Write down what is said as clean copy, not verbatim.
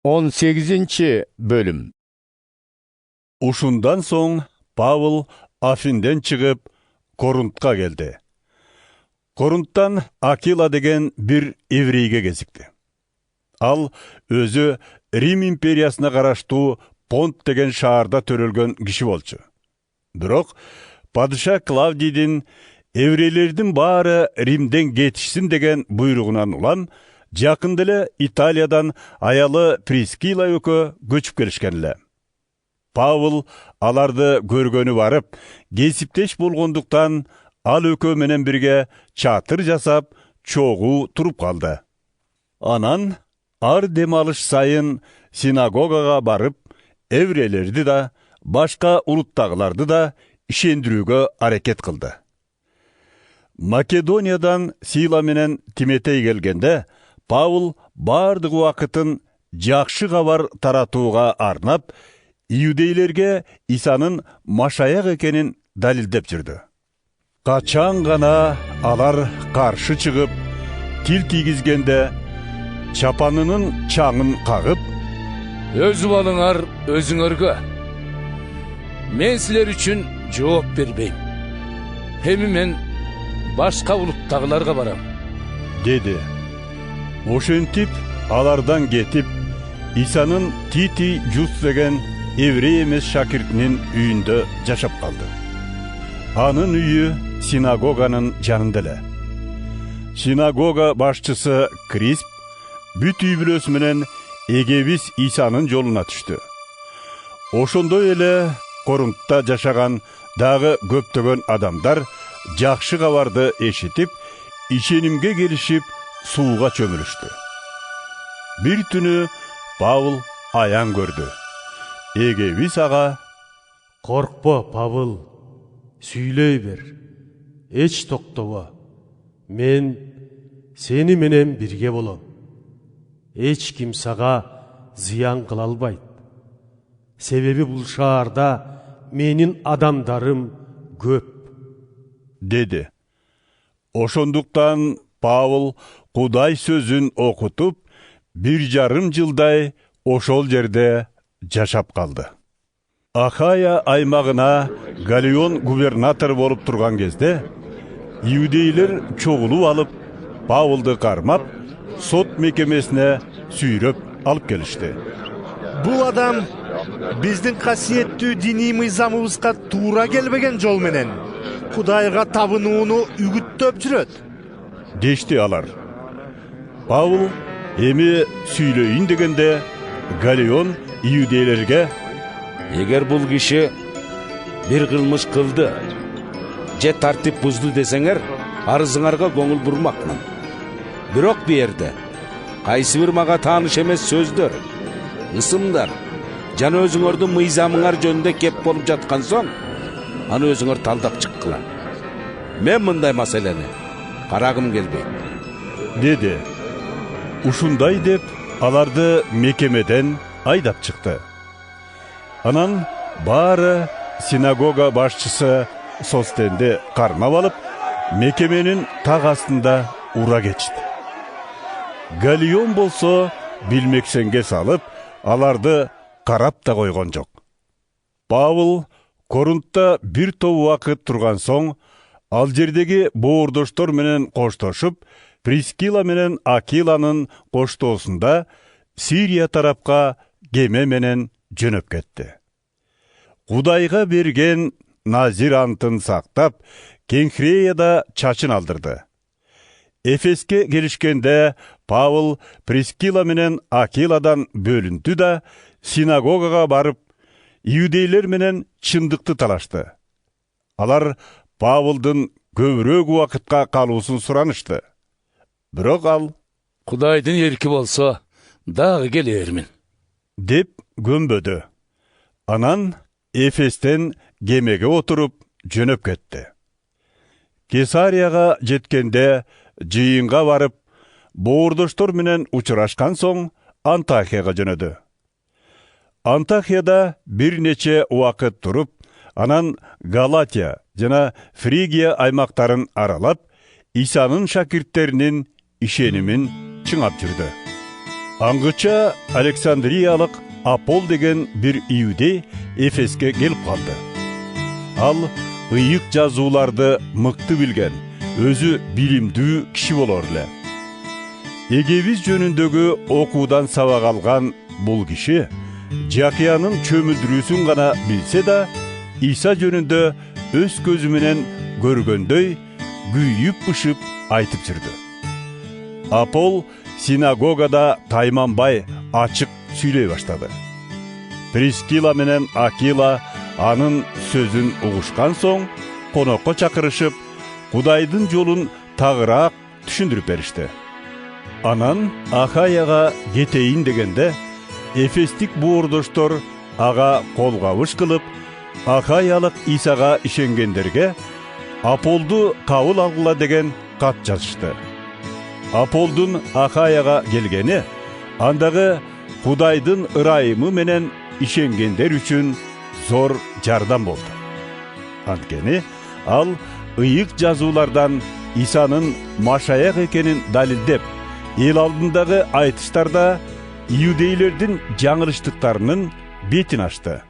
18. bölüm. Ушундан соң Павыл Афинден чыгып Корунтка келди. Корунттан Акила деген бир еврейге кезикти. Ал өзү Рим империясына караштуу Понт деген шаарда төрөлгөн киши болчу. Бирок падыша Клавдийдин еврейлердин баары Римден кетишсин деген буйругунан улам жакында эле Италиядан аялы Прискила экөө көчүп келишкен эле. Павыл аларды көргөнү барып, кесиптеш болгондуктан ал экөө менен бирге чатыр жасап, чогуу туруп калды. Анан ар дем алыш сайын синагогага барып, еврейлерди да, башка улуттагыларды да ишендирүүгө аракет кылды. Македониядан Сила менен Тиметей келгенде, Павыл бардык убакытын жакшы кабар таратууга арнап, иудейлерге Исанын Машаяк экенин далилдеп жүрдү. Качан гана алар каршы чыгып, тил тийгизгенде чапанынын чаңын кагып, «Өз балыңар өзүңөргө. Мен силер үчүн жооп бербейм. Эми мен башка улуттагыларга барам», деди. Ошентип алардан кетип, Исанын Тити Жус деген еврей эмес шакиртинин үйүндө жашап калды. Анын үйү синагоганын жанында эле. Синагога башчысы Крисп бүт үй бүлөсү менен эгебиз Исанын жолуна түштү. Ошондой эле Корунтта жашаган дагы көптөгөн адамдар жакшы кабарды эшитип, ишенимге келишип, сууга чөмүлүштү. Бир түнү Павыл аян көрдү. Эгебиз ага: «Коркпо, Павыл, сүйлөй бер, эч токтобо. Мен сени менен бирге болом. Эч ким сага зыян кыла албайт. Себеби бул шаарда менин адамдарым көп», деди. Ошондуктан Павыл Кудай сөзүн окутуп, 1,5 жылдай ошол жерде жашап калды. Ахая аймагына Галион губернатор болуп турган кезде, иудейлер чогулуп алып, Павылды кармап, сот мекемесине сүйрөп алып келишти. Бул адам биздин касиеттүү диний мыйзамыбызга туура келбеген жол менен Кудайга табынууну үгүттөп жүрөт, дешти алар. Павыл эми сүйлөйүн дегенде, Галион иудейлерге: «Эгер бул киши бир кылмыш кылды, же тартип бузду десеңер, арызыңарга көңүл бурмакмын. Бирок бу жерде кайсы бир мага тааныш эмес сөздөр, ысымдар жана өзүңөрдүн мыйзамыңар жөнүндө кеп болуп жаткан соң, аны өзүңөр талдап чыккыла. Мен мындай маселени карагым келбейт», деди. Ушундай деп аларды мекемеден айдап чыкты. Анан баары синагога башчысы Состенди кармап алып, мекеменин так астында ура кетишти. Галион болсо билмексенге салып, аларды карап да койгон жок. Павыл Корунтта бир топ убакыт турган соң, ал жердеги боордоштор менен коштошуп, Прискила менен Акиланын коштоосунда Сирия тарапка кеме менен жөнөп кетти. Кудайга берген назир антын сактап, Кеңхреяда чачын алдырды. Эфеске келишкенде Павыл Прискила менен Акиладан бөлүндү да синагогага барып, иудейлер менен чындыкты талашты. Алар Павылдын көбүрөөк убакытка калуусун суранышты. Бирок ал: «Кудайдын эрки болсо, дагы келермин», деп көнбөдү. Анан Эфестен кемеге отуруп жөнөп кетти. Кесарияга жеткенде жыйынга барып, боордоштор менен учурашкан соң Антахияга жөнөдү. Антахияда бир нече убакыт туруп, анан Галатия жана Фригия аймактарын аралап, Исанын шакирттеринин ишенимин чыңап жүрдү. Аңгыча Александриялык Апол деген bir иудей Эфеске келип калды. Ал ыйык жазууларды мыкты билген, өзү билимдүү киши болор эле. Эгебиз жөнүндөгү окуудан сабак алган бул киши Жакиянын чөмүлдүрүүсүн гана билсе да, Иса жөнүндө өз көзү менен көргөндөй күйүп-бышып айтып жүрдү. Апол синагогада тайманбай ачык сүйлөй баштады. Прискила менен Акила анын сөзүн угушкан соң конокко чакырышып, Кудайдын жолун тагыраак түшүндүрүп беришти. Анан Ахаяга кетейин дегенде, Эфестик буурдоштор ага кол кабыш кылып, Ахаялык Исага ишенгендерге Аполду кабыл алгыла деген кат жазышты. Аполдун Ахаяга келгени андагы Кудайдын ырайымы менен ишенгендер үчүн зор жардам болду. Анткени ал ыйык жазуулардан Исанын Машаяк экенин далилдеп, эл алдындагы айтыштарда иудейлердин жаңылыштыктарынын бетин ачты.